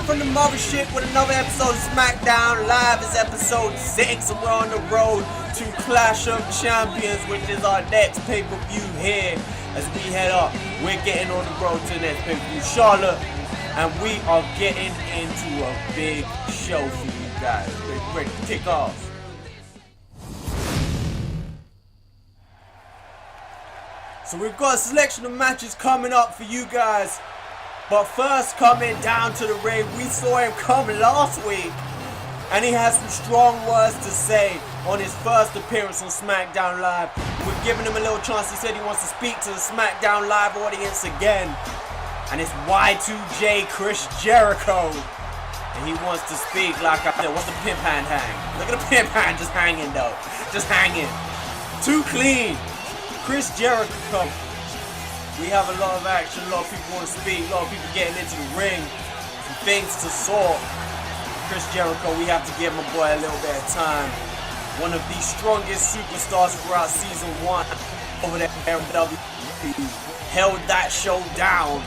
From the mothership with another episode of Smackdown Live. Is episode 6 and we're on the road to Clash of Champions, which is our next pay-per-view here. As we head up, we're getting on the road to the next pay-per-view, Charlotte, and we are getting into a big show for you guys. We're ready to kick off. So we've got a selection of matches coming up for you guys. But first, coming down to the ring, we saw him come last week, and he has some strong words to say on his first appearance on Smackdown Live. We're giving him a little chance. He said he wants to speak to the Smackdown Live audience again, and it's Y2J Chris Jericho, and he wants to speak like I said. What's the pimp hand hang? Look at the pimp hand just hanging though, just hanging. Too clean. Chris Jericho. We have a lot of action, a lot of people want to speak, a lot of people getting into the ring, some things to sort. Chris Jericho, we have to give my boy a little bit of time. One of the strongest superstars throughout season 1 over there in WWE. Held that show down.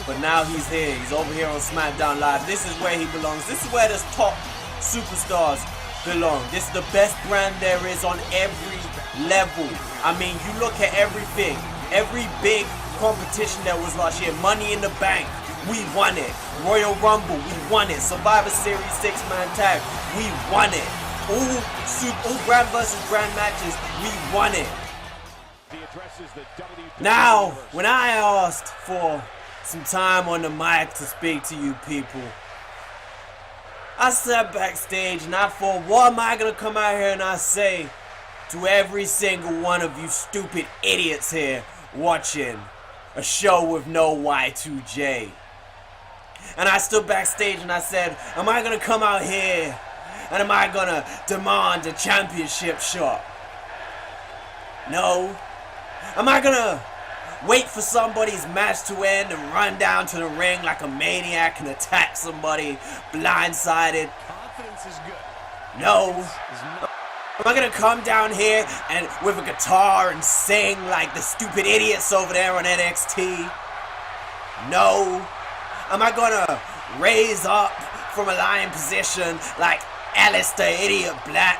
But now he's here, he's over here on Smackdown Live. This is where he belongs. This is where the top superstars belong. This is the best brand there is on every level. I mean, you look at everything. Every big competition that was last year, Money in the Bank, we won it. Royal Rumble, we won it. Survivor Series 6-man tag, we won it. All brand versus brand matches, we won it. Now, when I asked for some time on the mic to speak to you people, I sat backstage and I thought, what am I gonna come out here and I say to every single one of you stupid idiots here watching a show with no Y2J? And I stood backstage and I said, am I gonna come out here and am I gonna demand a championship shot? No. Am I gonna wait for somebody's match to end and run down to the ring like a maniac and attack somebody blindsided? Confidence is good. No. Am I gonna come down here and with a guitar and sing like the stupid idiots over there on NXT? No. Am I gonna raise up from a lying position like Alistair Idiot Black?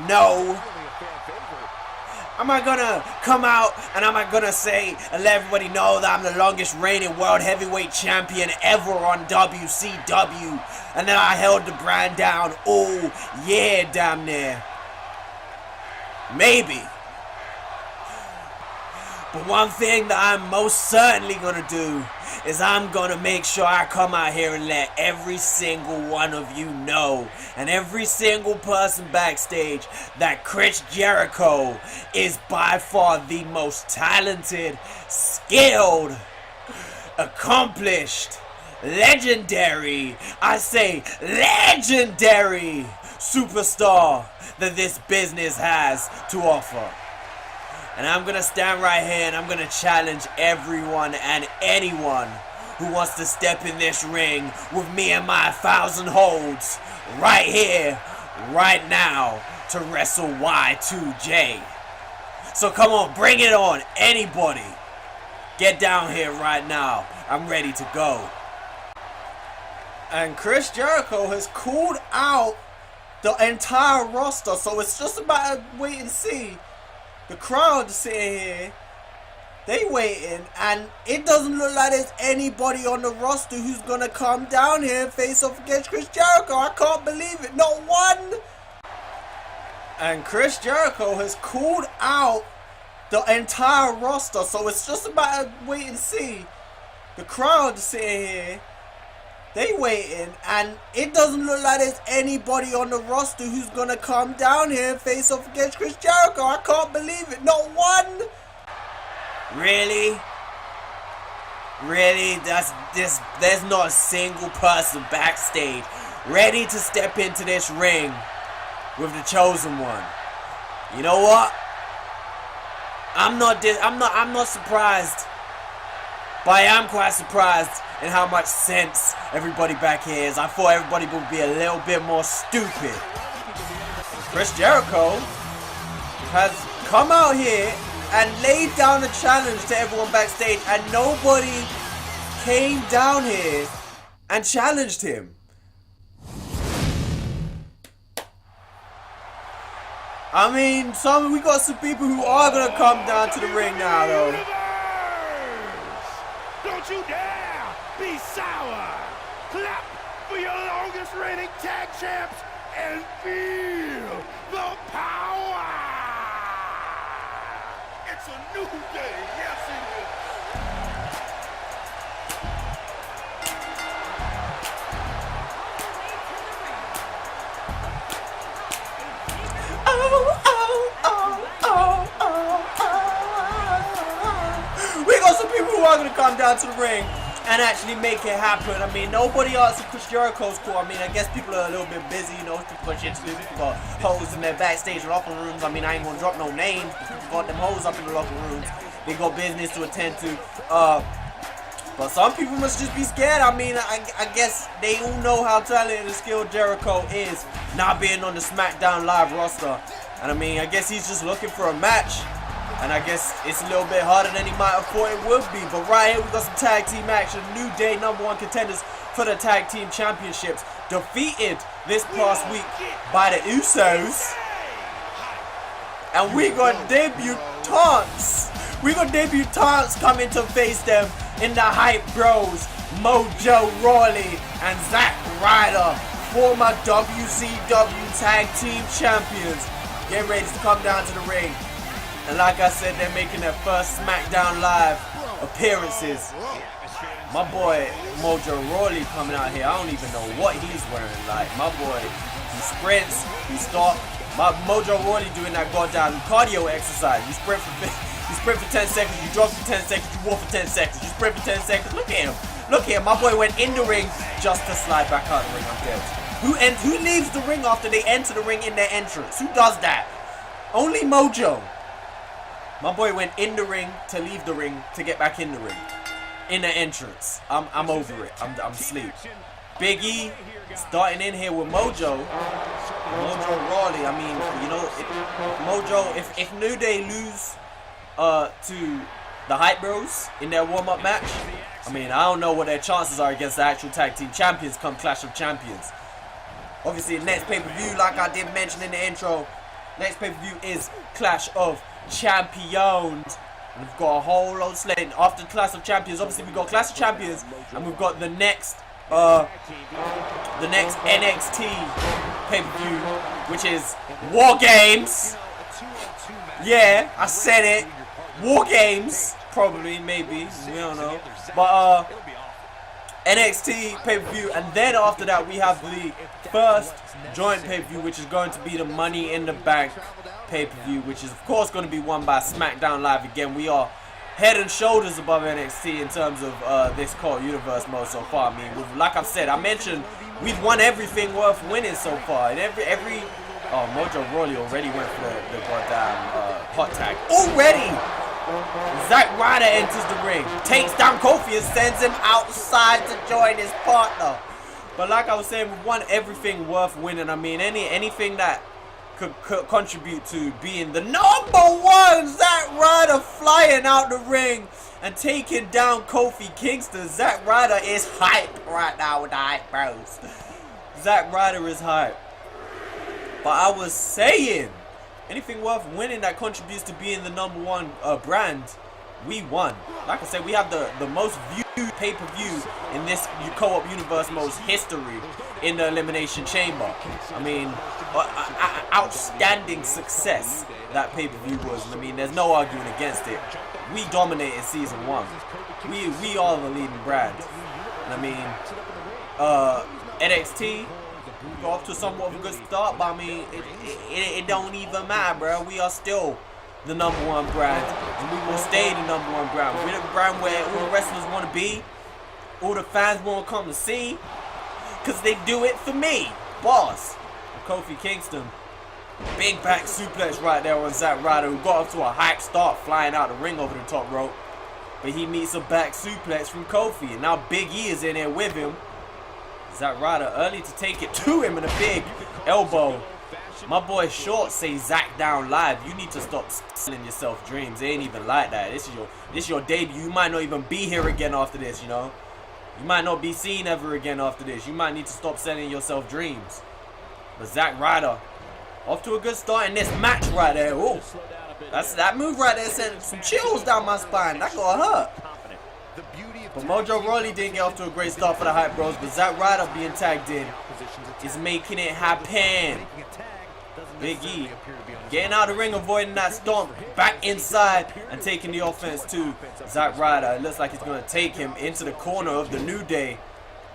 No. Am I gonna come out and am I gonna say and let everybody know that I'm the longest reigning world heavyweight champion ever on WCW and that I held the brand down all year damn near? Maybe. But one thing that I'm most certainly gonna do is I'm gonna make sure I come out here and let every single one of you know, and every single person backstage, that Chris Jericho is by far the most talented, skilled, accomplished, legendary, I say legendary superstar that this business has to offer. And I'm gonna stand right here and I'm gonna challenge everyone and anyone who wants to step in this ring with me and my 1,000 holds right here, right now, to wrestle Y2J. So come on, bring it on, anybody. Get down here right now. I'm ready to go. And Chris Jericho has called out the entire roster, so it's just about to wait and see. The crowd sitting here, They waiting, and it doesn't look like there's anybody on the roster who's gonna come down here and face off against Chris Jericho. I can't believe it. Not one. And Chris Jericho has called out the entire roster, so it's just about a wait and see. The crowd sitting here, they waiting, and it doesn't look like there's anybody on the roster who's gonna come down here and face off against Chris Jericho. I can't believe it. Not one. Really? Really? There's not a single person backstage ready to step into this ring with the chosen one. You know what? I'm not surprised. But I am quite surprised in how much sense everybody back here is. I thought everybody would be a little bit more stupid. Chris Jericho has come out here and laid down a challenge to everyone backstage, and nobody came down here and challenged him. I mean, we got some people who are gonna come down to the ring now, though. Don't you dare be sour. Clap for your longest reigning tag champs and feel the power. It's a new day. Yes, it is. We got some people who are going to come down to the ring and actually make it happen. I mean, nobody answered Chris Jericho's call. I mean, I guess people are a little bit busy, you know, people got shit to do. People got hoes in their backstage locker rooms. I mean, I ain't going to drop no names, but people got them hoes up in the locker rooms. They got business to attend to. But some people must just be scared. I mean, I guess they all know how talented and skilled Jericho is, not being on the Smackdown Live roster. And I mean, I guess he's just looking for a match. And I guess it's a little bit harder than he might have thought it would be. But right here, we got some tag team action. New Day #1 contenders for the tag team championships. Defeated this past week by the Usos. And we got debutants. We got debutants coming to face them in the Hype Bros. Mojo Rawley and Zack Ryder, former WCW tag team champions, getting ready to come down to the ring. And like I said, they're making their first Smackdown Live appearaway. My boy Mojo Rawley coming out here. I don't even know what he's wearing. Like, my boy, he sprints, he stops. My Mojo Rawley doing that goddamn cardio exercise. You sprint for 10 seconds, you jog for 10 seconds, you walk for 10 seconds, you sprint for 10 seconds. Look at him. Look at him. My boy went in the ring just to slide back out the ring. I'm dead. Who leaves the ring after they enter the ring in their entrance? Who does that? Only Mojo. My boy went in the ring to leave the ring to get back in the ring. In the entrance. I'm over it. I'm asleep. Big E starting in here with Mojo. Mojo Rawley. I mean, you know, Mojo, if New Day lose to the Hype Bros in their warm-up match, I mean, I don't know what their chances are against the actual tag team champions come Clash of Champions. Obviously, the next pay-per-view, like I did mention in the intro, next pay-per-view is Clash of Champions. And we've got a whole lot slating after Clash of Champions. Obviously, we've got Clash of Champions, and we've got the next NXT pay-per-view, which is War Games. Yeah, I said it. War Games, probably, maybe, we don't know. But NXT pay-per-view, and then after that we have the first joint pay-per-view, which is going to be the Money in the Bank pay-per-view, which is of course going to be won by SmackDown Live. Again, we are head and shoulders above NXT in terms of this Cult Universe mode so far. I mean, like I've said, I mentioned, we've won everything worth winning so far, and every oh, Mojo Rawley already went for the goddamn hot tag already. Zack Ryder enters the ring, takes down Kofi and sends him outside to join his partner. But like I was saying, we've won everything worth winning. I mean, anything that could contribute to being the #1. Zack Ryder flying out the ring and taking down Kofi Kingston. Zack Ryder is hype right now with the Hype Bros. Zack Ryder is hype. But I was saying, anything worth winning that contributes to being the #1 brand we won. Like I said, we have the most viewed pay-per-view in this co-op universe mode's history in the Elimination Chamber. I mean, outstanding success that pay-per-view was. I mean, there's no arguing against it. We dominated season 1. We are the leading brand. And I mean, NXT got off to somewhat of a good start, but I mean, it don't even matter, bro. We are still the #1 brand, and we will stay the #1 brand. We're the brand where all the wrestlers want to be, all the fans want to come to see, because they do it for me, boss. And Kofi Kingston, big back suplex right there on Zack Ryder, who got off to a hype start, flying out the ring over the top rope. But he meets a back suplex from Kofi, and now Big E is in there with him. Zack Ryder early to take it to him, and a big elbow. My boy Short say Zack down live. You need to stop selling yourself dreams. It ain't even like that. This is your debut. You might not even be here again after this, you know. You might not be seen ever again after this. You might need to stop selling yourself dreams. But Zack Ryder, off to a good start in this match right there. Ooh, that move right there sent some chills down my spine. That got hurt. But Mojo Rawley didn't get off to a great start for the Hype Bros. But Zack Ryder being tagged in is making it happen. Big E getting out of the ring, avoiding that stomp, back inside and taking the offense to Zack Ryder. It looks like he's going to take him into the corner of the New Day.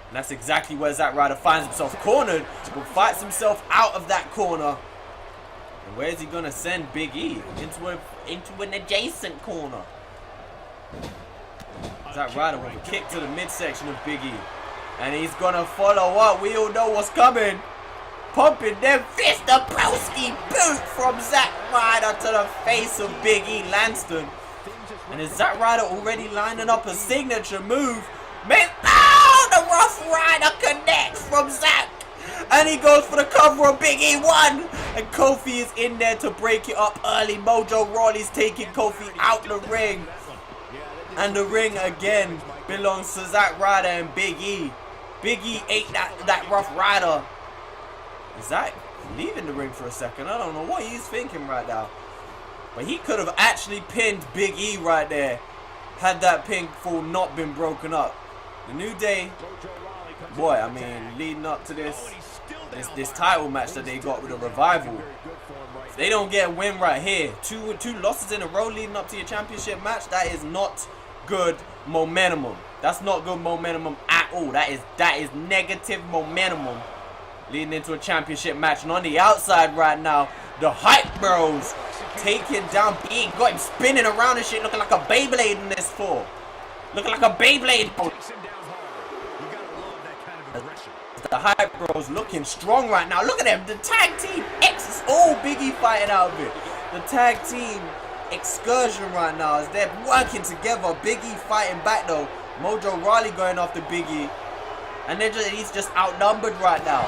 And that's exactly where Zack Ryder finds himself cornered, but fights himself out of that corner. And where is he going to send Big E? Into an adjacent corner. Zack Ryder with a kick to the midsection of Big E. And he's going to follow up. We all know what's coming. Pumping them fist, a broski boot from Zack Ryder to the face of Big E Lanston. And is Zack Ryder already lining up a signature move? Oh, the Rough Rider connects from Zack. And he goes for the cover of Big E 1. And Kofi is in there to break it up early. Mojo Rawley's taking Kofi out the ring. And the ring again belongs to Zack Ryder and Big E. Big E ate that Rough Rider. Is Zack leaving the ring for a second? I don't know what he's thinking right now. But he could have actually pinned Big E right there had that pinfall not been broken up. The New Day, boy, I mean, leading up to this title match that they got with the Revival, if they don't get a win right here, two losses in a row leading up to your championship match, that is not good momentum. That's not good momentum at all. That is negative momentum leading into a championship match. And on the outside right now, the Hype Bros taking down Big. Got him spinning around and shit, looking like a Beyblade in this floor. Looking like a Beyblade. The Hype Bros looking strong right now. Look at them. The tag team X. Oh, Big E fighting out of it. The tag team excursion right now as they're working together. Big E fighting back though. Mojo Rawley going after Big E. And he's just outnumbered right now.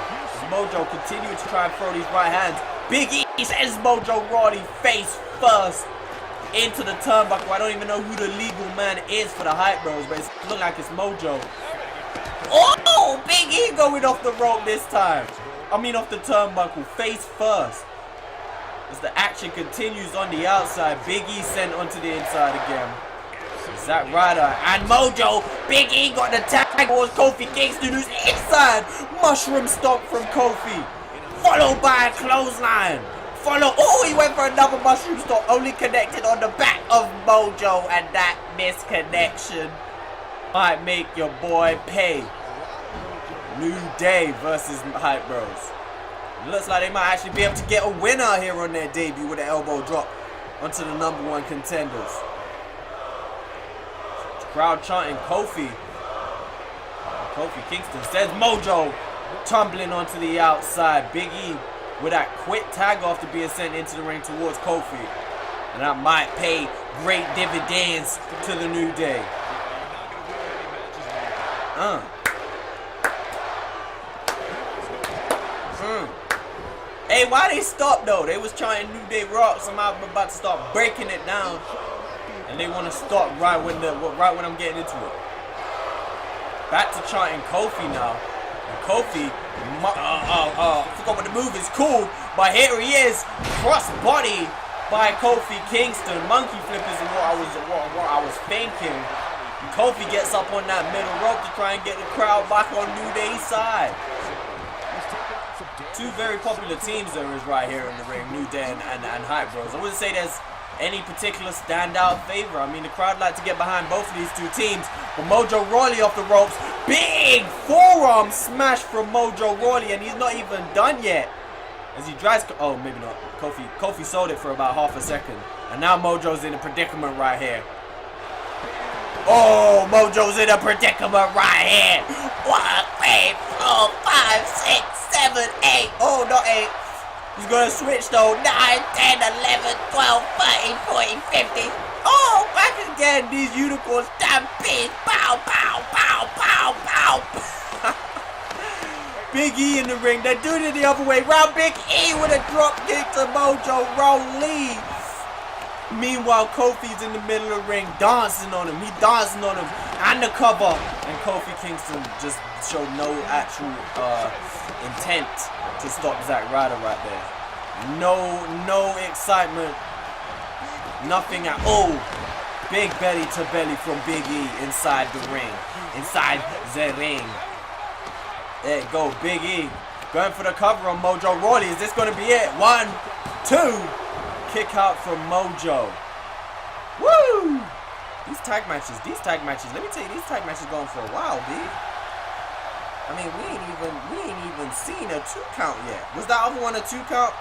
Mojo continues to try and throw these right hands. Big E sends Mojo Rawley face first into the turnbuckle. I don't even know who the legal man is for the Hype Bros, but it looks like it's Mojo. Oh, Big E going off the rope this time. I mean off the turnbuckle, face first. As the action continues on the outside, Big E sent onto the inside again. Zack Ryder and Mojo. Big E got the tag towards Kofi Kingston, who's inside. Mushroom stomp from Kofi, followed by a clothesline. Oh, he went for another mushroom stomp, only connected on the back of Mojo, and that misconnection might make your boy pay. New Day versus Hype Bros. Looks like they might actually be able to get a winner here on their debut with an elbow drop onto the #1 contenders. Crowd chanting Kofi. Kofi Kingston says Mojo, tumbling onto the outside. Big E with that quick tag after being sent into the ring towards Kofi. And that might pay great dividends to the New Day. Hey, why they stop though? They was chanting New Day Rock. Somehow I'm about to start breaking it down. And they want to stop right when I'm getting into it. Back to chanting Kofi now. And Kofi, I forgot what the move is called, but here he is, cross body by Kofi Kingston. Monkey flip is what I was thinking. And Kofi gets up on that middle rope to try and get the crowd back on New Day's side. Two very popular teams there is right here in the ring, New Day and Hype Bros. I wouldn't say there's any particular standout favor. I mean, the crowd like to get behind both of these two teams. But Mojo Rawley off the ropes. Big forearm smash from Mojo Rawley, and he's not even done yet. As he drives, oh, maybe not. Kofi sold it for about half a second. And now Mojo's in a predicament right here. Oh, Mojo's in a predicament right here. 1, 3, 4, 5, 6, 7, 8. Oh, not 8. He's going to switch though. 9, 10, 11, 12, 13, 14, 15. Oh, back again. These unicorns stampede. Pow, pow, pow, pow, pow. Big E in the ring. They're doing it the other way round. Big E with a drop kick to Mojo Rawley. Meanwhile, Kofi's in the middle of the ring dancing on him. He's dancing on him and the cover. And Kofi Kingston just showed no actual intent to stop Zack Ryder right there. No excitement. Nothing at all. Big belly to belly from Big E inside the ring. Inside the ring. There you go, Big E. Going for the cover on Mojo Rawley. Is this going to be it? 1, 2. Kick out from Mojo. Woo! These tag matches, let me tell you, these tag matches going for a while, B. I mean, we ain't even seen a 2 count yet. Was that other one a 2 count?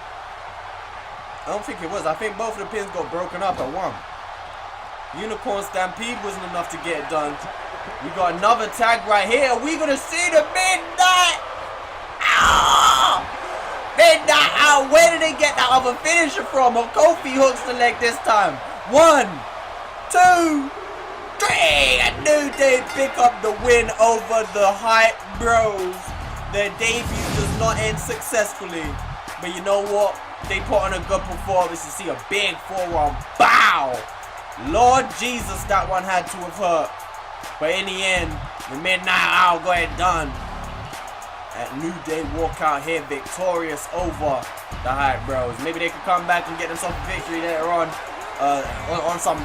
I don't think it was. I think both of the pins got broken up at 1. Unicorn Stampede wasn't enough to get it done. We got another tag right here. We gonna see the Midnight. Ah! Midnight out. Where did they get that other finisher from? Oh, Kofi hooks the leg this time. 1, 2, 3. And New Day pick up the win over the Hype Bros. Their debut does not end successfully. But you know what? They put on a good performance. You see a big forearm. Bow! Lord Jesus, that one had to have hurt. But in the end, the Midnight Owl got it done. And New Day walk out here victorious over the Hype Bros. Maybe they could come back and get themselves a victory later on some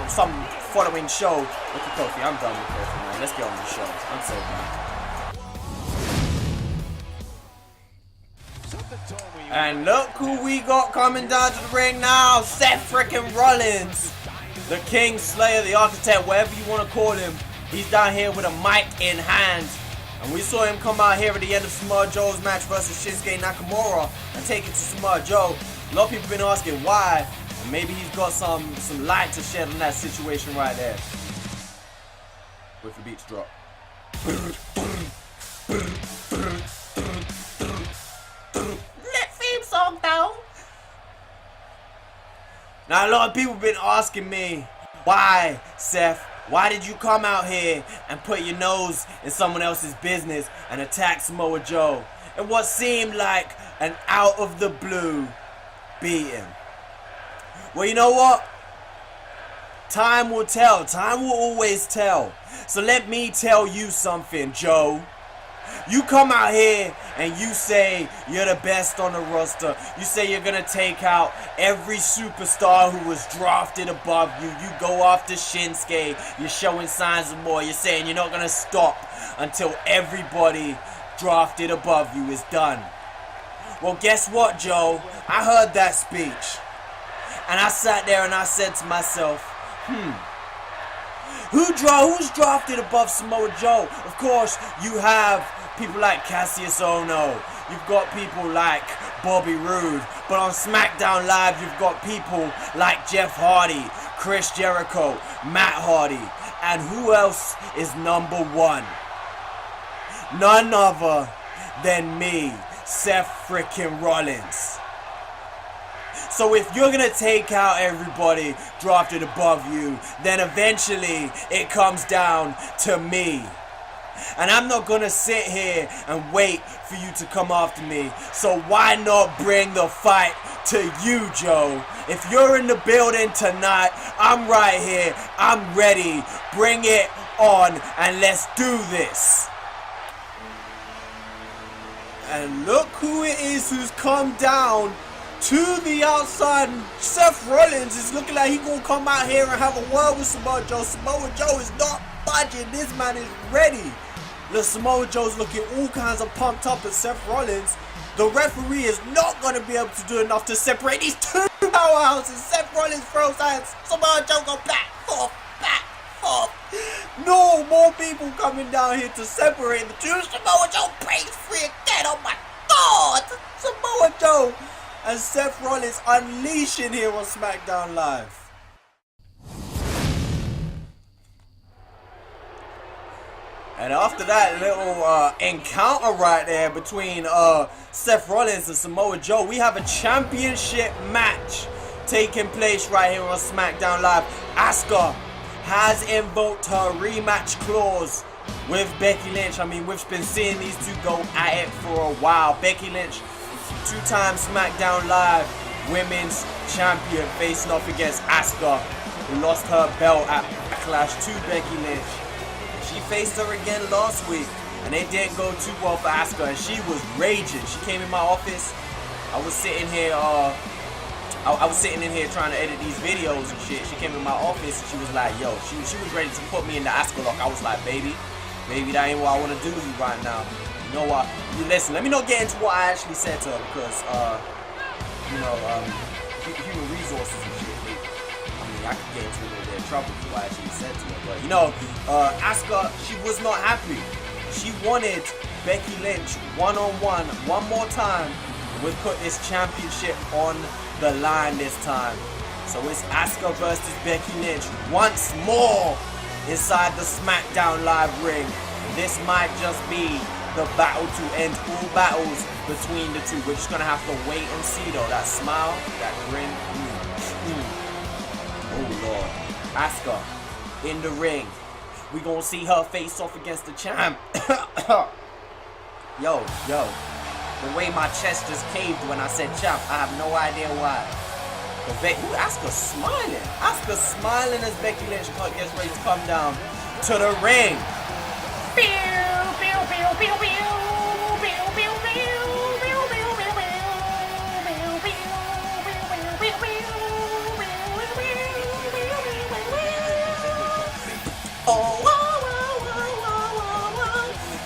following show. Look at Kofi. I'm done with Kofi, man. Let's get on the show. I'm so done. And look who we got coming down to the ring now. Seth freaking Rollins. The King Slayer, the Architect, whatever you want to call him. He's down here with a mic in hand. And we saw him come out here at the end of Samoa Joe's match versus Shinsuke Nakamura and take it to Samoa Joe. A lot of people have been asking why. And maybe he's got some light to shed on that situation right there. Wait for the beat to drop. Let theme song down. Now a lot of people have been asking me, why, Seth? Why did you come out here and put your nose in someone else's business and attack Samoa Joe in what seemed like an out of the blue beating? Well, you know what? Time will tell. Time will always tell. So let me tell you something, Joe. You come out here and you say you're the best on the roster. You say you're going to take out every superstar who was drafted above you. You go after Shinsuke. You're showing signs of more. You're saying you're not going to stop until everybody drafted above you is done. Well, guess what, Joe? I heard that speech. And I sat there and I said to myself, who's drafted above Samoa Joe? Of course, you have people like Cassius Ohno. You've got people like Bobby Roode. But on SmackDown Live, you've got people like Jeff Hardy, Chris Jericho, Matt Hardy. And who else is number 1? None other than me, Seth freaking Rollins. So if you're going to take out everybody drafted above you, then eventually it comes down to me. And I'm not going to sit here and wait for you to come after me. So why not bring the fight to you, Joe? If you're in the building tonight, I'm right here. I'm ready. Bring it on and let's do this. And look who it is who's come down to the outside. Seth Rollins is looking like he gonna come out here and have a word with Samoa Joe. Samoa Joe is not budging. This man is ready. The Samoa Joe's looking all kinds of pumped up at Seth Rollins. The referee is not going to be able to do enough to separate these two powerhouses. Seth Rollins throws hands. Samoa Joe go back, forth, back, forth. No more people coming down here to separate the two. Samoa Joe breaks free again. Oh my God. Samoa Joe and Seth Rollins unleashing here on Smackdown Live. And after that little encounter right there between Seth Rollins and Samoa Joe, we have a championship match taking place right here on SmackDown Live. Asuka has invoked her rematch clause with Becky Lynch. I mean, we've been seeing these two go at it for a while. Becky Lynch, two-time SmackDown Live Women's Champion, facing off against Asuka, who lost her belt at Backlash to Becky Lynch. She faced her again last week, and it didn't go too well for Asuka, and she was raging. She came in my office. I was sitting here, I was sitting in here trying to edit these videos and shit. She came in my office and she was like, yo, she was ready to put me in the Asuka lock. I was like, baby, that ain't what I want to do to you right now. You know what? Listen, let me not get into what I actually said to her because, human resources and shit. I mean, I could get into a little bit of trouble for what I actually said to her. But, Asuka, she was not happy. She wanted Becky Lynch one-on-one one more time. We'll put this championship on the line this time. So it's Asuka versus Becky Lynch once more inside the SmackDown Live ring. This might just be the battle to end all battles between the two. We're just gonna have to wait and see though. That smile, that grin. Oh Lord. Asuka in the ring. We gonna see her face off against the champ. Yo. The way my chest just caved when I said champ, I have no idea why. But Asuka's smiling. Asuka's smiling as Becky Lynch gets ready to come down to the ring.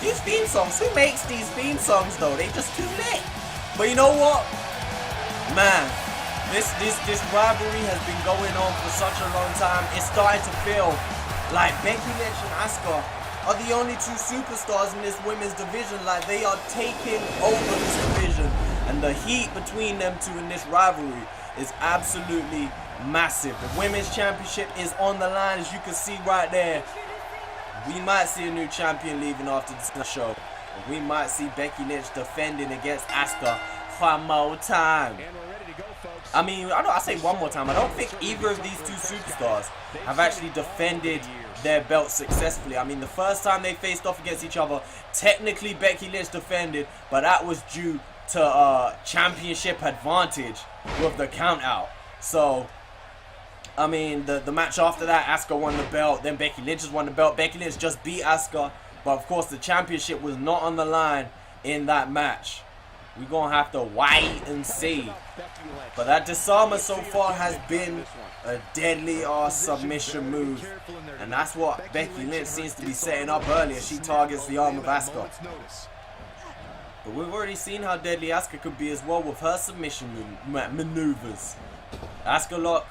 These theme songs, who makes these theme songs though? They just too late. But you know what? Man, this rivalry has been going on for such a long time. It's starting to feel like Becky Lynch and Asuka are the only two superstars in this women's division. Like they are taking over this division. And the heat between them two in this rivalry is absolutely massive. The women's championship is on the line, as you can see right there. We might see a new champion leaving after this show. We might see Becky Lynch defending against Asuka one more time. I mean, I say one more time. I don't think either of these two superstars have actually defended their belts successfully. I mean, the first time they faced off against each other, technically Becky Lynch defended, but that was due to championship advantage with the count out. So, I mean, the match after that, Asuka won the belt, then Becky Lynch has won the belt. Becky Lynch just beat Asuka, but of course the championship was not on the line in that match. We're going to have to wait and see. But that disarmer so far has been a deadly submission move. And that's what Becky Lynch seems to be setting up earlier. She targets the arm of Asuka. But we've already seen how deadly Asuka could be as well with her submission maneuvers. Asuka lock.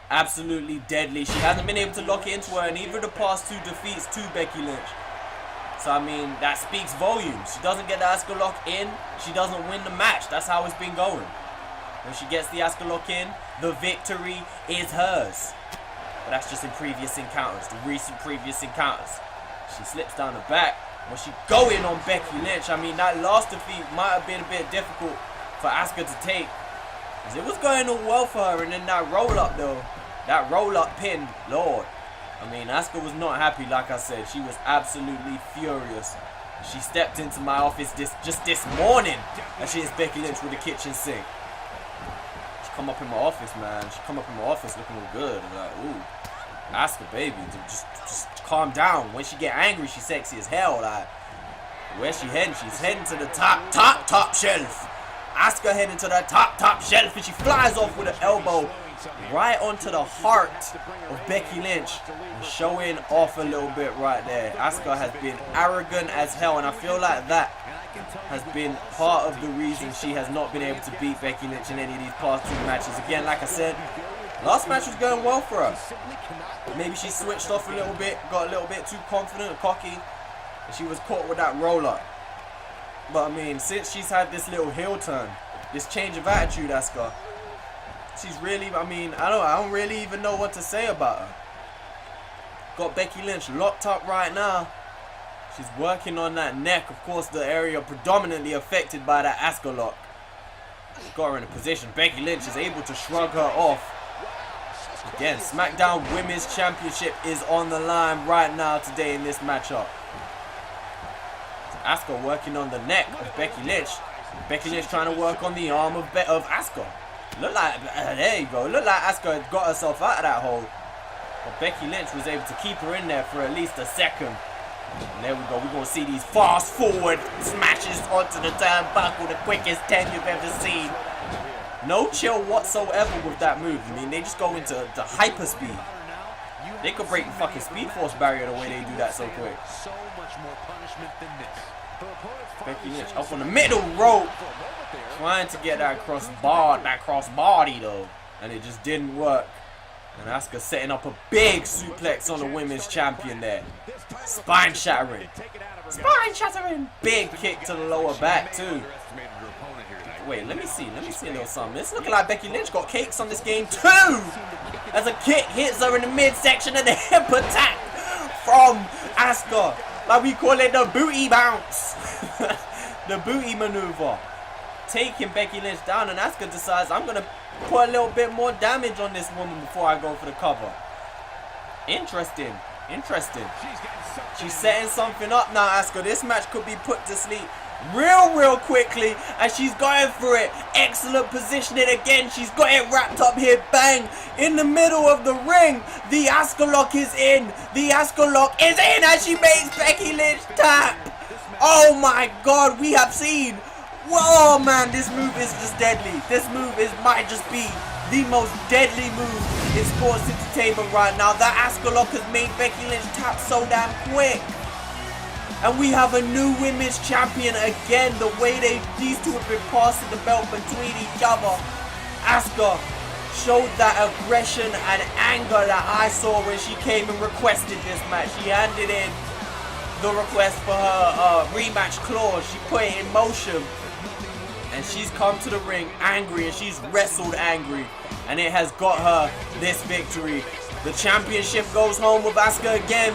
Absolutely deadly. She hasn't been able to lock it into her in either of the past two defeats to Becky Lynch. So I mean, that speaks volumes. She doesn't get the Asuka lock in, she doesn't win the match. That's how it's been going. When she gets the Asuka lock in, the victory is hers. But that's just in previous encounters, the recent previous encounters. She slips down the back. When she go in on Becky Lynch, I mean, that last defeat might have been a bit difficult for Asuka to take. It was going all well for her, and then that roll-up though, that roll-up pin, Lord. I mean, Asuka was not happy, like I said. She was absolutely furious. She stepped into my office just this morning, and she is Becky Lynch with a kitchen sink. She come up in my office, man. She come up in my office looking all good. I'm like, ooh, Asuka, baby, just calm down. When she get angry, she's sexy as hell. Like, where's she heading? She's heading to the top shelf. Asuka heading to the top shelf, and she flies off with an elbow right onto the heart of Becky Lynch, and showing off a little bit right there. Asuka has been arrogant as hell, and I feel like that has been part of the reason she has not been able to beat Becky Lynch in any of these past 2 matches. Again, like I said, last match was going well for her. Maybe she switched off a little bit, got a little bit too confident and cocky, and she was caught with that roller. But I mean, since she's had this little heel turn, this change of attitude, Asuka, she's really, I mean, I don't really even know what to say about her. Got Becky Lynch locked up right now. She's working on that neck, of course, the area predominantly affected by that Asuka lock. Got her in a position. Becky Lynch is able to shrug her off. Again, Smackdown Women's Championship is on the line right now today in this matchup. Asuka working on the neck of Becky Lynch. Becky Lynch trying to work on the arm of Asuka. Look like, there you go. Look like Asuka had got herself out of that hole. But Becky Lynch was able to keep her in there for at least a second. And there we go. We're going to see these fast forward smashes onto the turnbuckle. The quickest 10 you've ever seen. No chill whatsoever with that move. I mean, they just go into the hyper speed. They could break the fucking Speed Force barrier the way they do that so quick. Becky Lynch up on the middle rope. Trying to get that cross body though. And it just didn't work. And Asuka setting up a big suplex on the women's champion there. Spine shattering. Spine shattering. Big kick to the lower back too. Wait, let me see a little something. It's looking like Becky Lynch got cakes on this game too. As a kick hits her in the midsection and a hip attack from Asuka. Like we call it the booty bounce. The booty maneuver. Taking Becky Lynch down, and Asuka decides I'm going to put a little bit more damage on this woman before I go for the cover. Interesting. She's setting something up now, Asuka. This match could be put to sleep real quickly, and she's going for it. Excellent positioning again. She's got it wrapped up here. Bang! In the middle of the ring. The Asuka lock is in. As she makes Becky Lynch tap. Oh my god, we have seen. Whoa, man, this move is just deadly. This move might just be the most deadly move in sports entertainment right now. That Asuka lock has made Becky Lynch tap so damn quick. And we have a new women's champion again. The way these two have been passing the belt between each other. Asuka showed that aggression and anger that I saw when she came and requested this match. She handed in the request for her rematch clause. She put it in motion. And she's come to the ring angry, and she's wrestled angry. And it has got her this victory. The championship goes home with Asuka again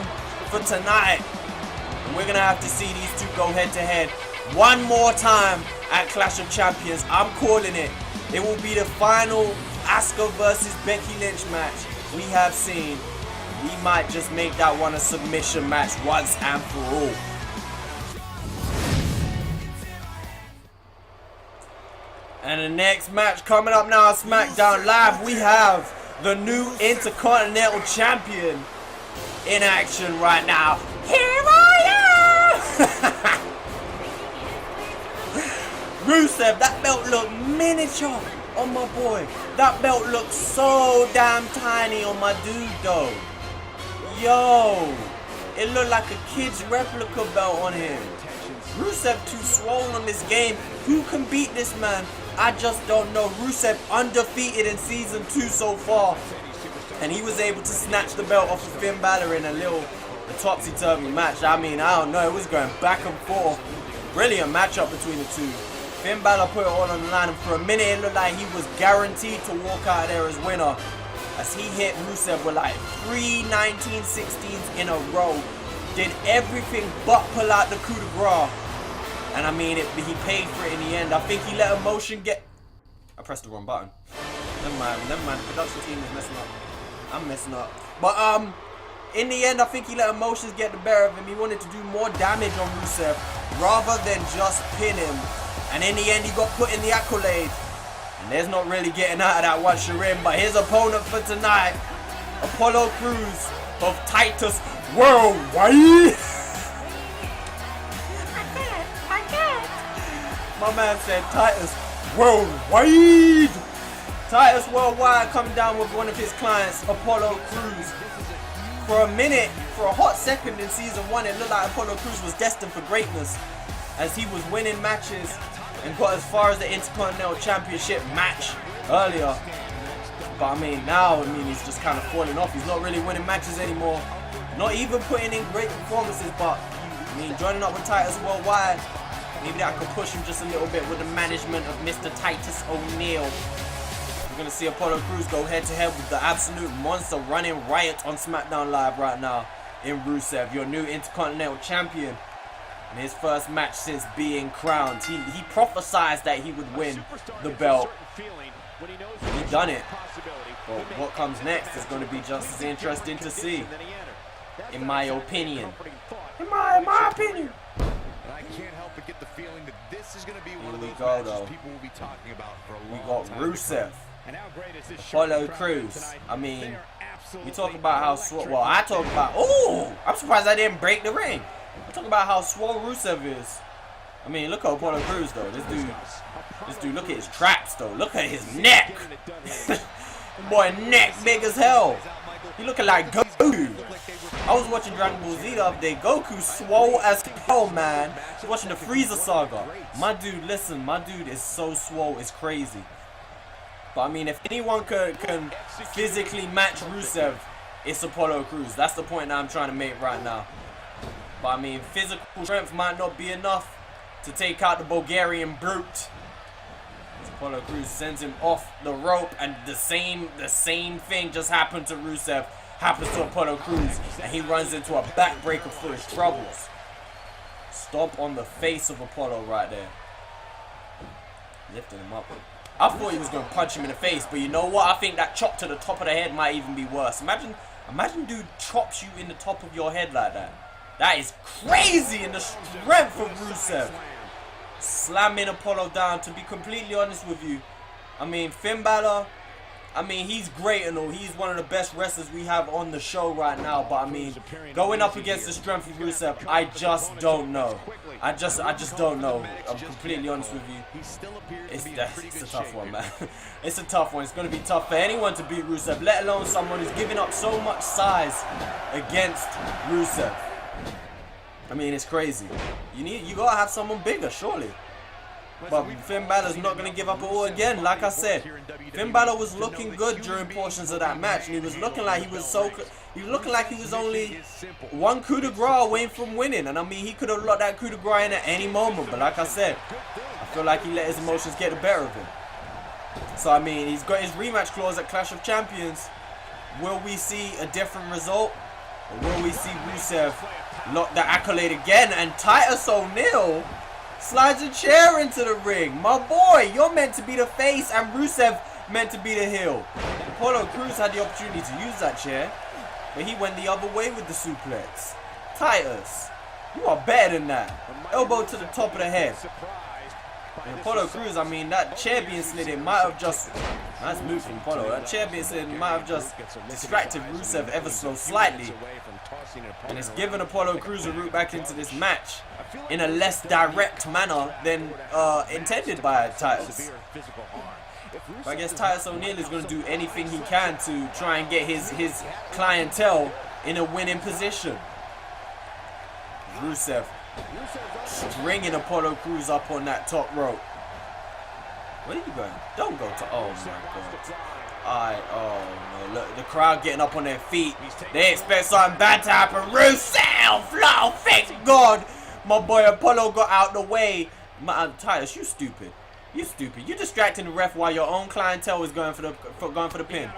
for tonight. And we're going to have to see these two go head to head one more time at Clash of Champions. I'm calling it. It will be the final Asuka versus Becky Lynch match we have seen. We might just make that one a submission match once and for all. And the next match coming up now on Smackdown Live, we have the new Intercontinental Champion in action right now. Here I am! Rusev, that belt looked miniature on my boy. That belt looked so damn tiny on my dude though. Yo, it looked like a kid's replica belt on him. Rusev too swollen on this game. Who can beat this man? I just don't know. Rusev undefeated in season 2 so far. And he was able to snatch the belt off of Finn Balor in a topsy-turvy match. I mean, I don't know. It was going back and forth. Brilliant matchup between the two. Finn Balor put it all on the line, and for a minute it looked like he was guaranteed to walk out of there as winner. As he hit Rusev with like 3 1916s in a row. Did everything but pull out the coup de grace. And I mean, he paid for it in the end. I think he let emotion get... I pressed the wrong button. Never mind. The production team is messing up. I'm messing up. But in the end, I think he let emotions get the better of him. He wanted to do more damage on Rusev rather than just pin him. And in the end, he got put in the accolade. And there's not really getting out of that once you're in. But his opponent for tonight, Apollo Crews of Titus Worldwide. I can't. My man said Titus Worldwide. Titus Worldwide coming down with one of his clients, Apollo Crews. For a minute, for a hot second in season 1, it looked like Apollo Crews was destined for greatness as he was winning matches and got as far as the Intercontinental Championship match earlier. But I mean, now, he's just kind of falling off. He's not really winning matches anymore. Not even putting in great performances, but I mean, joining up with Titus Worldwide, maybe that could push him just a little bit with the management of Mr. Titus O'Neil. We're going to see Apollo Crews go head-to-head with the absolute monster running riot on SmackDown Live right now in Rusev, your new Intercontinental Champion. In his first match since being crowned, he prophesied that he would win the belt. He done it. But what comes next is going to be just as interesting to see, in my opinion. In my opinion. I can't help but get the feeling that this is going to be one of those matches people will be talking about for a We long got time. Rusev, And how great is this Apollo Crews. I mean, we talk about how swole. Well, I talk about. Oh, I'm surprised I didn't break the ring. I talk about how swole Rusev is. I mean, look at Apollo Crews though. This dude. Look at his traps though. Look at his neck. Boy, neck big as hell. He looking like Goku. I was watching Dragon Ball Z the other day. Goku swole as hell, man. I was watching the Frieza saga. My dude, listen, my dude is so swole, it's crazy. But I mean, if anyone can physically match Rusev, it's Apollo Crews. That's the point that I'm trying to make right now. But I mean, physical strength might not be enough to take out the Bulgarian brute. Apollo Crews sends him off the rope, and the same thing just happened to Rusev. Happens to Apollo Crews, and he runs into a backbreaker for his troubles. Stomp on the face of Apollo right there. Lifting him up. I thought he was going to punch him in the face, but you know what? I think that chop to the top of the head might even be worse. Imagine dude chops you in the top of your head like that. That is crazy in the strength of Rusev. Slamming Apollo down, to be completely honest with you. I mean, Finn Balor, I mean, he's great and all. He's one of the best wrestlers we have on the show right now. But I mean, going up against the strength of Rusev, I just don't know. I just don't know. I'm completely honest with you. It's a tough one, man. It's a tough one. It's going to be tough for anyone to beat Rusev, let alone someone who's giving up so much size against Rusev. I mean, it's crazy. You gotta have someone bigger, surely. But Finn Balor's not gonna give up all again. Like I said, Finn Balor was looking good during portions of that match, and he was looking like he was only one coup de grace away from winning. And I mean, he could have locked that coup de grace in at any moment. But like I said, I feel like he let his emotions get the better of him. So I mean, he's got his rematch clause at Clash of Champions. Will we see a different result, or will we see Rusev lock the accolade again? And Titus O'Neil slides a chair into the ring. My boy, you're meant to be the face and Rusev meant to be the heel. Apollo Crews had the opportunity to use that chair, but he went the other way with the suplex. Titus, you are better than that. Elbow to the top of the head. And Apollo Crews, I mean, that chair being slid in might have just... Nice move from Apollo. That chair being slid in might have just distracted Rusev ever so slightly. And it's given Apollo Crews a route back into this match in a less direct manner than intended by Titus. But I guess Titus O'Neil is going to do anything he can to try and get his clientele in a winning position. Rusev stringing Apollo Crews up on that top rope. Where are you going? Don't go to... Oh my god. Oh no. Look, the crowd getting up on their feet. They expect something bad to happen. Rusev! Oh, thank God! My boy Apollo got out the way. Titus, you stupid. You stupid. You distracting the ref while your own clientele is going for the pin.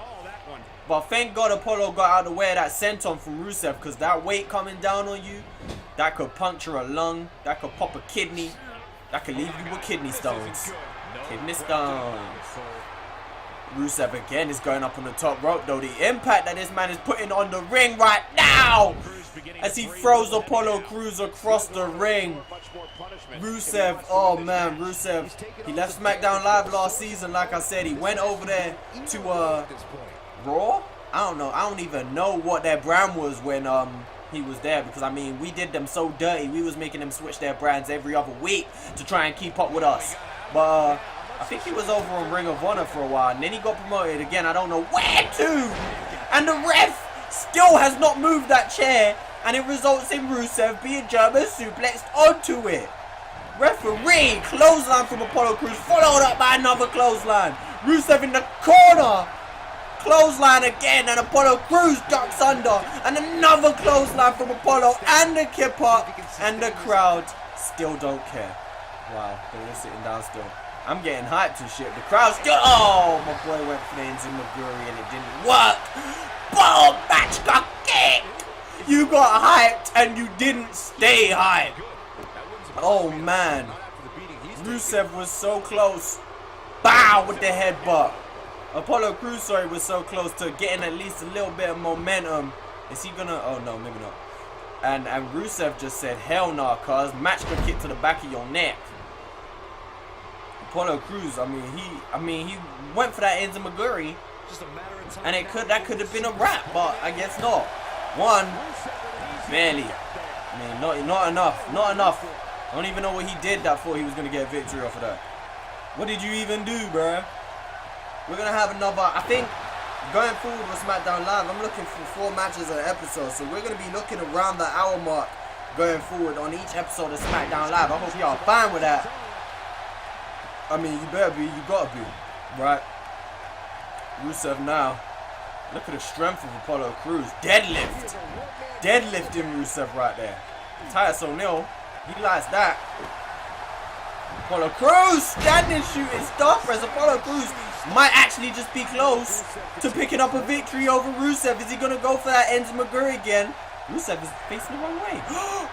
But thank God Apollo got out of the way of that senton from Rusev, because that weight coming down on you, that could puncture a lung, that could pop a kidney, that could leave you with kidney stones. Kidney stones. Rusev again is going up on the top rope though. The impact that this man is putting on the ring right now as he throws Apollo Crews across the ring. Rusev, oh man, Rusev, he left SmackDown Live last season. Like I said, he went over there to Raw. I don't know. I don't even know what their brand was when he was there, because I mean, we did them so dirty. We was making them switch their brands every other week to try and keep up with us. But I think he was over on Ring of Honor for a while, and then he got promoted again. I don't know where to. And the ref still has not moved that chair, and it results in Rusev being German suplexed onto it. Referee, clothesline from Apollo Crews, followed up by another clothesline. Rusev in the corner. Clothesline again, and Apollo Crews ducks under, and another clothesline from Apollo, and the kip up, and the crowd still don't care. Wow, they're all sitting down still. I'm getting hyped and shit. The crowd still. Oh, my boy went for the Enzimaguri and it didn't work. Boom, match got kicked. You got hyped and you didn't stay hyped. Oh man, Rusev was so close. Bow with the headbutt. Apollo Crews, sorry, was so close to getting at least a little bit of momentum. Is he gonna? Oh no, maybe not. And Rusev just said, hell nah, cuz match got kicked to the back of your neck. Apollo Crews, I mean he went for that Enzimaguri, and that could have been a wrap, but I guess not. One, barely. I mean, not enough. I don't even know what he did that for. He was gonna get a victory off of that. What did you even do, bruh? We're gonna have another. I think going forward with Smackdown Live, I'm looking for 4 matches an episode, so we're gonna be looking around the hour mark going forward on each episode of Smackdown Live. I hope y'all fine with that. I mean, you better be, you gotta be, right? Rusev now. Look at the strength of Apollo Crews. Deadlift. Deadlifting Rusev right there. Titus O'Neil, he likes that. Apollo Crews standing shooting stuff as Apollo Crews might actually just be close to picking up a victory over Rusev. Is he gonna go for that Enzimaguri again? Rusev is facing the wrong way.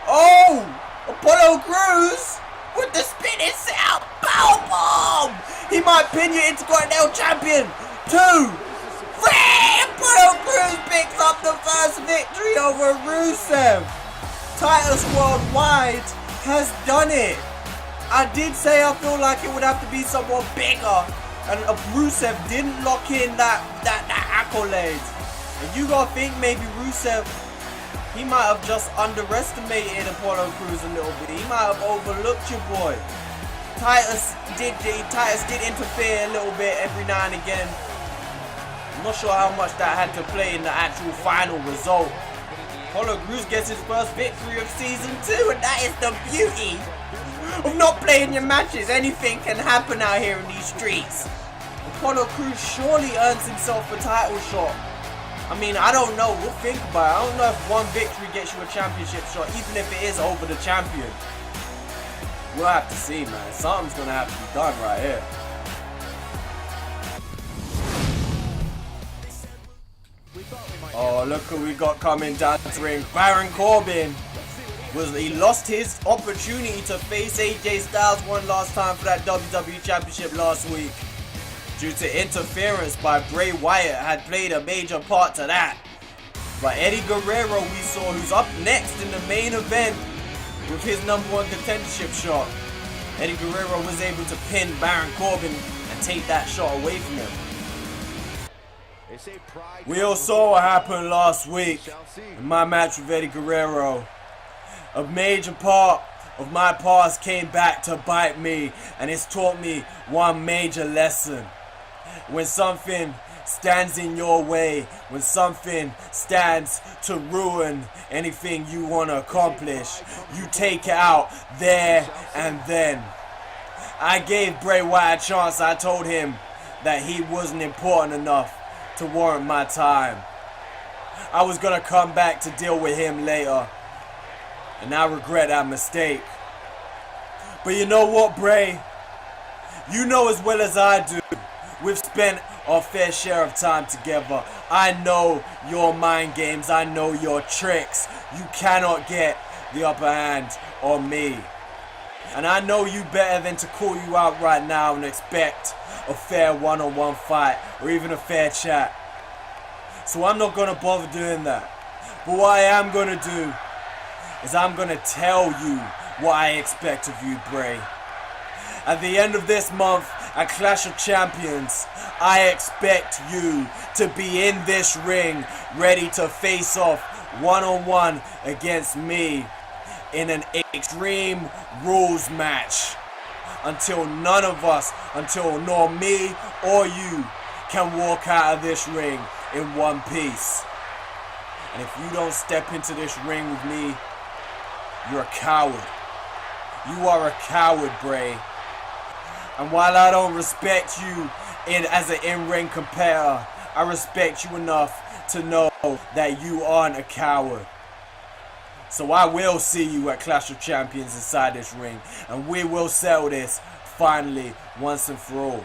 Oh! Apollo Crews with the spinning out. Power bomb! He might pin you Intercontinental Champion. 2, 3! Apollo Crews picks up the first victory over Rusev. Titus Worldwide has done it. I did say I feel like it would have to be someone bigger, and Rusev didn't lock in that accolade. And you gotta think maybe Rusev, he might have just underestimated Apollo Crews a little bit. He might have overlooked your boy. Titus did interfere a little bit every now and again. I'm not sure how much that had to play in the actual final result. Apollo Crews gets his first victory of season 2, and that is the beauty of not playing your matches. Anything can happen out here in these streets. Apollo Crews surely earns himself a title shot. I mean, I don't know. We'll think about it. I don't know if one victory gets you a championship shot, even if it is over the champion. We'll have to see, man. Something's gonna have to be done right here. Oh, look who we got coming down the ring. Baron Corbin. He lost his opportunity to face AJ Styles one last time for that WWE Championship last week, due to interference by Bray Wyatt had played a major part to that. But Eddie Guerrero, we saw, who's up next in the main event with his #1 contendership shot. Eddie Guerrero was able to pin Baron Corbin and take that shot away from him. We all saw what happened last week in my match with Eddie Guerrero. A major part of my past came back to bite me, and it's taught me one major lesson. When something stands in your way, when something stands to ruin anything you want to accomplish, you take it out there and then. I gave Bray Wyatt a chance. I told him that he wasn't important enough to warrant my time. I was gonna come back to deal with him later, and I regret that mistake. But you know what, Bray? You know as well as I do, we've spent our fair share of time together. I know your mind games. I know your tricks. You cannot get the upper hand on me. And I know you better than to call you out right now and expect a fair one-on-one fight or even a fair chat. So I'm not gonna bother doing that. But what I am gonna do is I'm gonna tell you what I expect of you, Bray. At the end of this month at Clash of Champions, I expect you to be in this ring ready to face off one-on-one against me in an Extreme Rules match. until none of us, until nor me or you can walk out of this ring in one piece. And if you don't step into this ring with me, you're a coward. You are a coward, Bray. And while I don't respect you as an in-ring competitor, I respect you enough to know that you aren't a coward. So I will see you at Clash of Champions inside this ring, and we will settle this finally once and for all.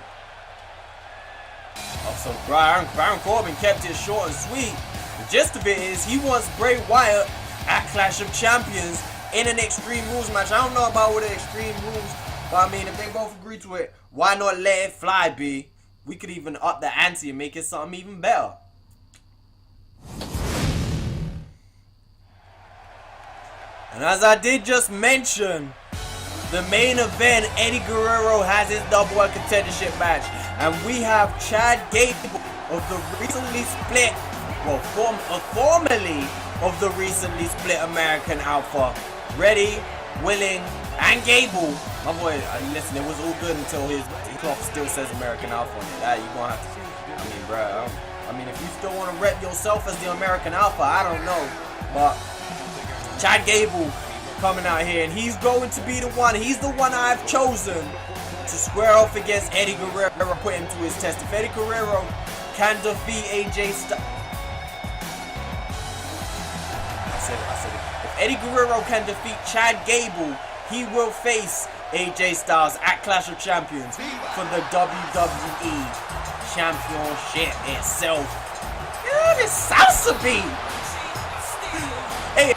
Also, Baron Corbin kept it short and sweet. The gist of it is he wants Bray Wyatt at Clash of Champions in an Extreme Rules match. I don't know about what the Extreme Rules, but I mean, if they both agree to it, why not let it fly, B? We could even up the ante and make it something even better. And as I did just mention, the main event, Eddie Guerrero has his double world contendership match. And we have Chad Gable of the recently split, well, formerly of the recently split American Alpha, ready, willing, and Gable. My boy, listen, it was all good until his cloth still says American Alpha on it. That, you're going to have to, I mean, bro, I mean, if you still want to rep yourself as the American Alpha, I don't know. But Chad Gable coming out here, and he's going to be the one. He's the one I've chosen to square off against Eddie Guerrero, put him to his test. If Eddie Guerrero can defeat AJ Styles, I said it. If Eddie Guerrero can defeat Chad Gable, he will face AJ Styles at Clash of Champions for the WWE Championship itself. Yeah, this salsa beat. Hey,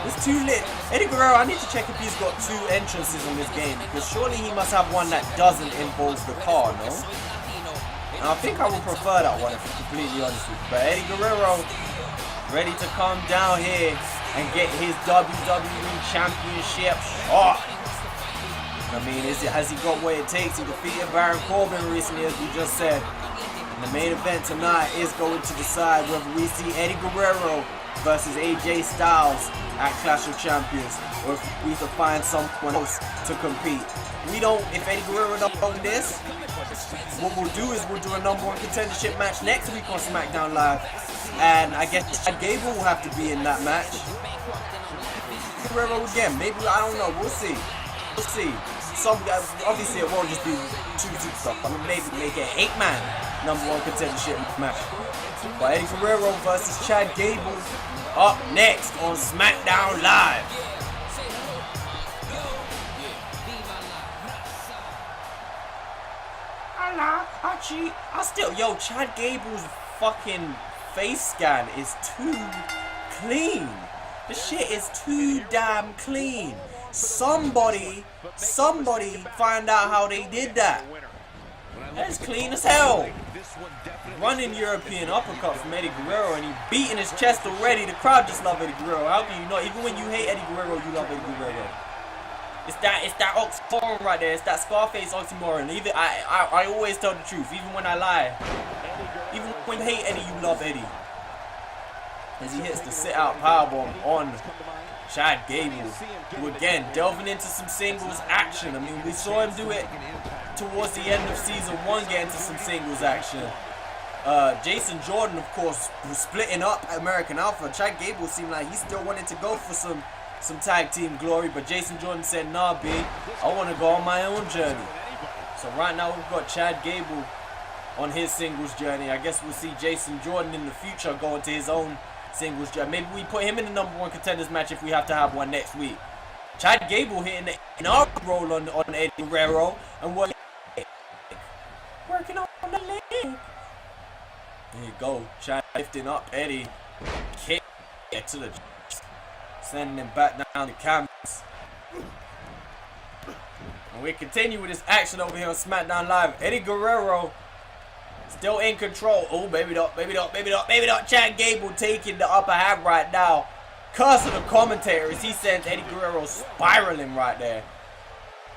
it's too lit. Eddie Guerrero, I need to check if he's got 2 entrances in this game, because surely he must have one that doesn't involve the car, no? And I think I would prefer that one, if I'm completely honest with you. But Eddie Guerrero, ready to come down here and get his WWE Championship shot. I mean, has he got what it takes? He defeated Baron Corbin recently, as we just said. And the main event tonight is going to decide whether we see Eddie Guerrero versus AJ Styles at Clash of Champions, or if we can find someone else to compete. We don't, if Eddie Guerrero don't own this, what we'll do is we'll do a #1 contendership match next week on Smackdown Live. And I guess Chad Gable will have to be in that match. Guerrero again, maybe, I don't know, we'll see. We'll see. Some guys, obviously it won't just be 2 stuff, but maybe make it an 8-man #1 contendership match. But Eddie Guerrero versus Chad Gable up next on Smackdown Live. Yo, Chad Gable's fucking face scan is too clean. The shit is too damn clean. Somebody find out how they did that. That's clean as hell. Running European uppercut from Eddie Guerrero, and he beating his chest already. The crowd just love Eddie Guerrero. How can you not? Even when you hate Eddie Guerrero, you love Eddie Guerrero. It's that oxymoron right there. It's that Scarface oxymoron. Even I always tell the truth, even when I lie. Even when you hate Eddie, you love Eddie. As he hits the sit-out powerbomb on Chad Gable, who again delving into some singles action. I mean, we saw him do it towards the end of season 1, get into some singles action. Jason Jordan, of course, was splitting up American Alpha. Chad Gable seemed like he still wanted to go for some tag team glory, but Jason Jordan said, nah, B, I want to go on my own journey. So right now we've got Chad Gable on his singles journey. I guess we'll see Jason Jordan in the future go into his own singles journey. Maybe we put him in the #1 contenders match if we have to have one next week. Chad Gable hitting an arm roll on Eddie Guerrero, and working on the leg. There you go, Chad lifting up Eddie, kick to the chest, sending him back down the canvas. And we continue with this action over here on Smackdown Live. Eddie Guerrero still in control. Oh, baby dot. Chad Gable taking the upper hand right now. Curse of the commentator as he sends Eddie Guerrero spiraling right there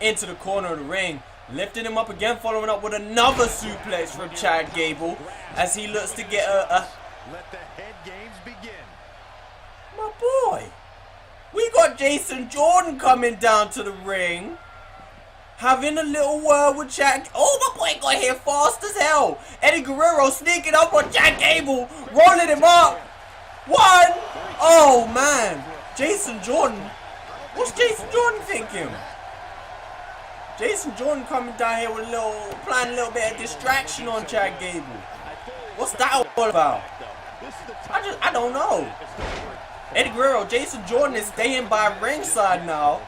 into the corner of the ring. Lifting him up again, following up with another suplex from Chad Gable as he looks to get a... Let the head games begin. My boy, We got Jason Jordan coming down to the ring. Having a little word with Chad. Oh, my boy got here fast as hell. Eddie Guerrero sneaking up on Chad Gable. Rolling him up. 1. Oh, man. Jason Jordan. What's Jason Jordan thinking? Jason Jordan coming down here with applying a little bit of distraction on Chad Gable. What's that all about? I don't know. Eddie Guerrero, Jason Jordan is staying by ringside now.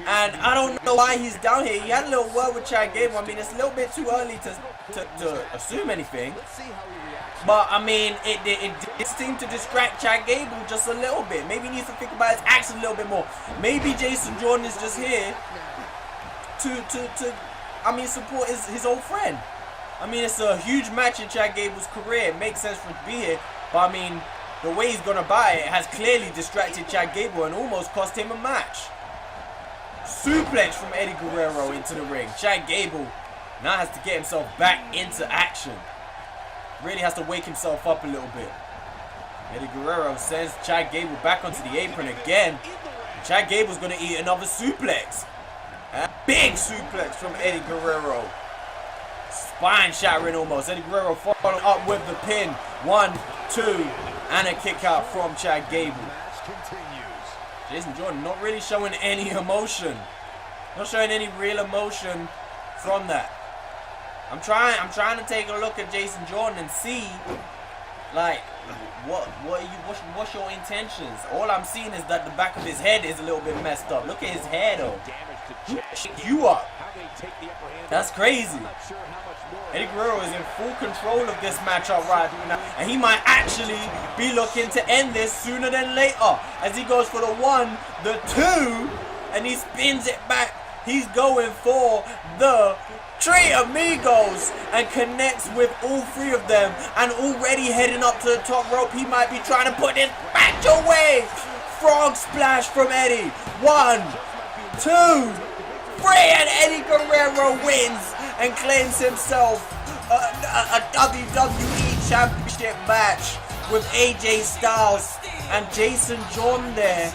And I don't know why he's down here. He had a little word with Chad Gable. I mean, it's a little bit too early to assume anything. But, I mean, it did seem to distract Chad Gable just a little bit. Maybe he needs to think about his actions a little bit more. Maybe Jason Jordan is just here to support his old friend. I mean, it's a huge match in Chad Gable's career. It makes sense for him to be here. But, I mean, the way he's going to buy it has clearly distracted Chad Gable and almost cost him a match. Suplex from Eddie Guerrero into the ring. Chad Gable now has to get himself back into action. Really has to wake himself up a little bit. Eddie Guerrero sends Chad Gable back onto the apron again. Chad Gable's going to eat another suplex. A big suplex from Eddie Guerrero. Spine shattering almost. Eddie Guerrero following up with the pin. 1, 2, and a kick out from Chad Gable. Jason Jordan not really showing any emotion. Not showing any real emotion from that. I'm trying to take a look at Jason Jordan and see, like, what's your intentions? All I'm seeing is that the back of his head is a little bit messed up. Look at his hair though. You up. That's crazy. Eddie Guerrero is in full control of this matchup right now, and he might actually be looking to end this sooner than later as he goes for the 1, the 2, and he spins it back. He's going for the Three Amigos and connects with all 3 of them, and already heading up to the top rope. He might be trying to put this back away. Frog splash from Eddie. 1, 2, 3, and Eddie Guerrero wins and claims himself a WWE Championship match with AJ Styles and Jason Jordan there.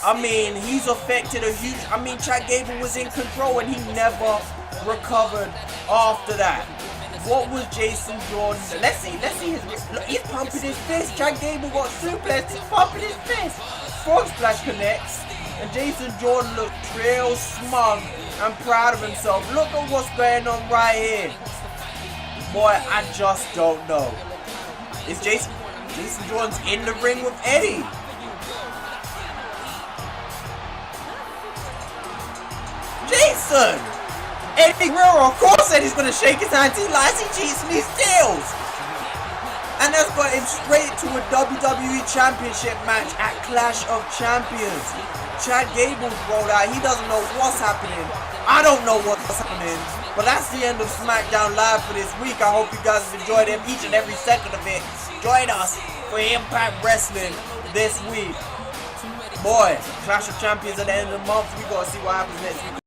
I mean, he's affected a huge... I mean, Chad Gable was in control and he never recovered after that. What was Jason Jordan? Let's see his... Look, he's pumping his fist. Chad Gable got suplexed. He's pumping his fist. Frog splash connects. And Jason Jordan looks real smug and proud of himself. Look at what's going on right here. Boy, I just don't know. Is Jason Jordan's in the ring with Eddie? Jason! Eddie Guerrero, of course Eddie's going to shake his hand. He lies, he cheats, and he steals. And that's got him straight to a WWE Championship match at Clash of Champions. Chad Gable's rolled out. He doesn't know what's happening. I don't know what's happening. But that's the end of Smackdown Live for this week. I hope you guys have enjoyed it, each and every second of it. Join us for Impact Wrestling this week. Boy, Clash of Champions at the end of the month. We got to see what happens next week.